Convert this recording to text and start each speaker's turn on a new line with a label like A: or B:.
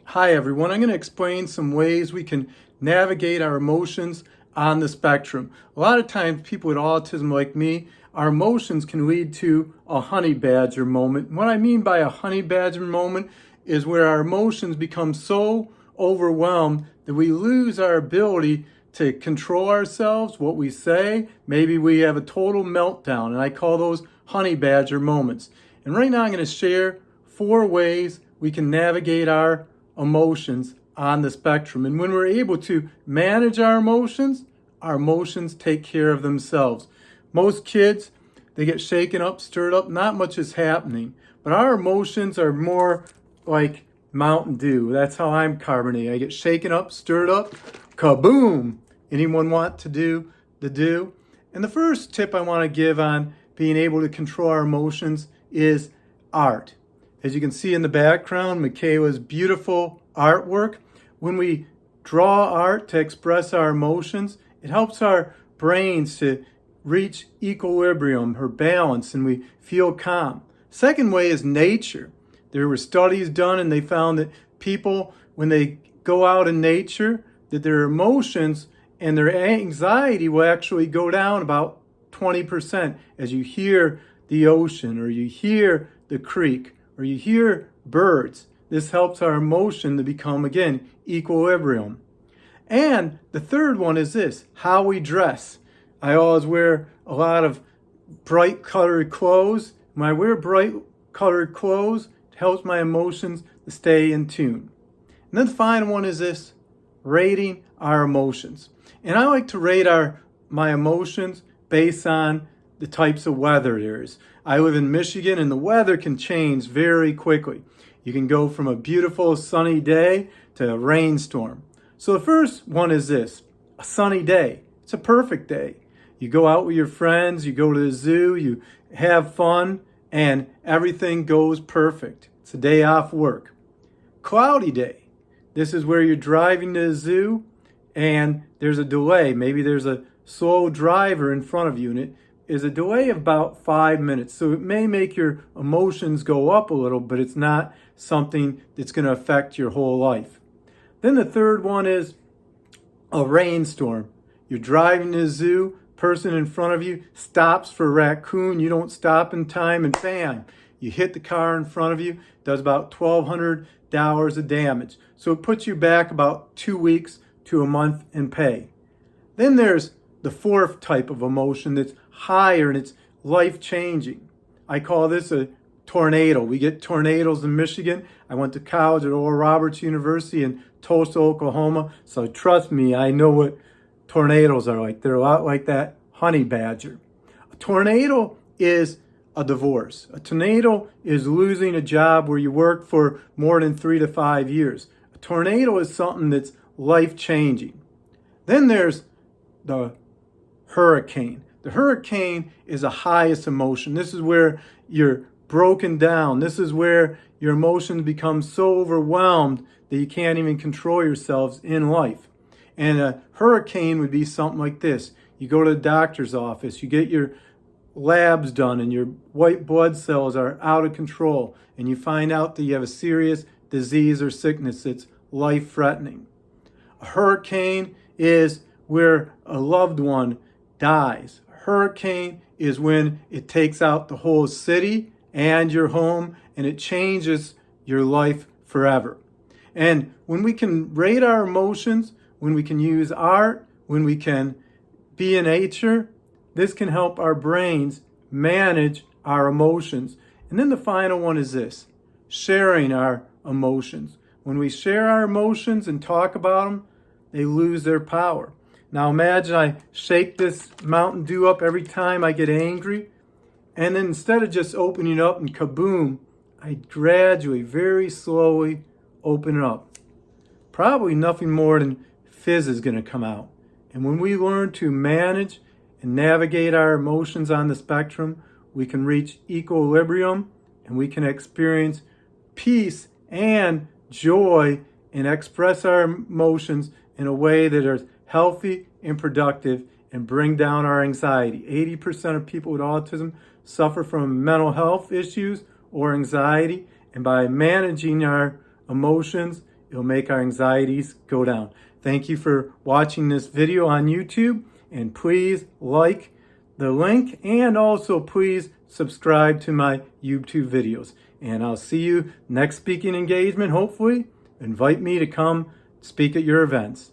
A: Hi everyone, I'm going to explain some ways we can navigate our emotions on the spectrum. A lot of times people with autism like me, our emotions can lead to a honey badger moment. And what I mean by a honey badger moment is where our emotions become so overwhelmed that we lose our ability to control ourselves, what we say. Maybe we have a total meltdown, and I call those honey badger moments. And right now I'm going to share 4 ways we can navigate our emotions on the spectrum. And when we're able to manage our emotions take care of themselves. Most kids, they get shaken up, stirred up, not much is happening. But our emotions are more like Mountain Dew. That's how I'm carbonated. I get shaken up, stirred up, kaboom! Anyone want to do the do? And the first tip I want to give on being able to control our emotions is art. As you can see in the background, Michaela's beautiful artwork. When we draw art to express our emotions, it helps our brains to reach equilibrium or balance, and we feel calm. Second way is nature. There were studies done and they found that people, when they go out in nature, that their emotions and their anxiety will actually go down about 20% as you hear the ocean or you hear the creek or you hear birds. This helps our emotion to become, again, equilibrium. And the third one is this, how we dress. I always wear a lot of bright colored clothes. When I wear bright colored clothes, it helps my emotions to stay in tune. And then the final one is this, rating our emotions. And I like to rate my emotions based on the types of weather there is. I live in Michigan and the weather can change very quickly. You can go from a beautiful sunny day to a rainstorm. So the first one is this, a sunny day. It's a perfect day. You go out with your friends, you go to the zoo, you have fun, and everything goes perfect. It's a day off work. Cloudy day. This is where you're driving to the zoo and there's a delay. Maybe there's a slow driver in front of you and it is a delay of about 5 minutes. So it may make your emotions go up a little, but it's not something that's going to affect your whole life. Then the third one is a rainstorm. You're driving to the zoo, person in front of you stops for a raccoon, you don't stop in time, and bam, you hit the car in front of you, does about $1,200 of damage. So it puts you back about 2 weeks to a month in pay. Then there's the fourth type of emotion that's higher and it's life-changing. I call this a tornado. We get tornadoes in Michigan. I went to college at Oral Roberts University in Tulsa, Oklahoma. So trust me, I know what tornadoes are like. They're a lot like that honey badger. A tornado is a divorce. A tornado is losing a job where you worked for more than 3 to 5 years. A tornado is something that's life-changing. Then there's the hurricane. The hurricane is the highest emotion. This is where you're broken down. This is where your emotions become so overwhelmed that you can't even control yourselves in life. And a hurricane would be something like this. You go to the doctor's office, you get your labs done and your white blood cells are out of control and you find out that you have a serious disease or sickness that's life-threatening. A hurricane is where a loved one dies. A hurricane is when it takes out the whole city and your home and it changes your life forever. And when we can rate our emotions, when we can use art, when we can be in nature, this can help our brains manage our emotions. And then the final one is this, sharing our emotions. When we share our emotions and talk about them, they lose their power. Now imagine I shake this Mountain Dew up every time I get angry, and then instead of just opening it up and kaboom, I gradually, very slowly open it up. Probably nothing more than fizz is going to come out. And when we learn to manage and navigate our emotions on the spectrum, we can reach equilibrium and we can experience peace and joy and express our emotions in a way that is healthy and productive and bring down our anxiety. 80% of people with autism suffer from mental health issues or anxiety, and by managing our emotions, It'll make our anxieties go down. Thank you for watching this video on YouTube, and please like the link, and also please subscribe to my YouTube videos. And I'll see you next speaking engagement, hopefully. Invite me to come speak at your events.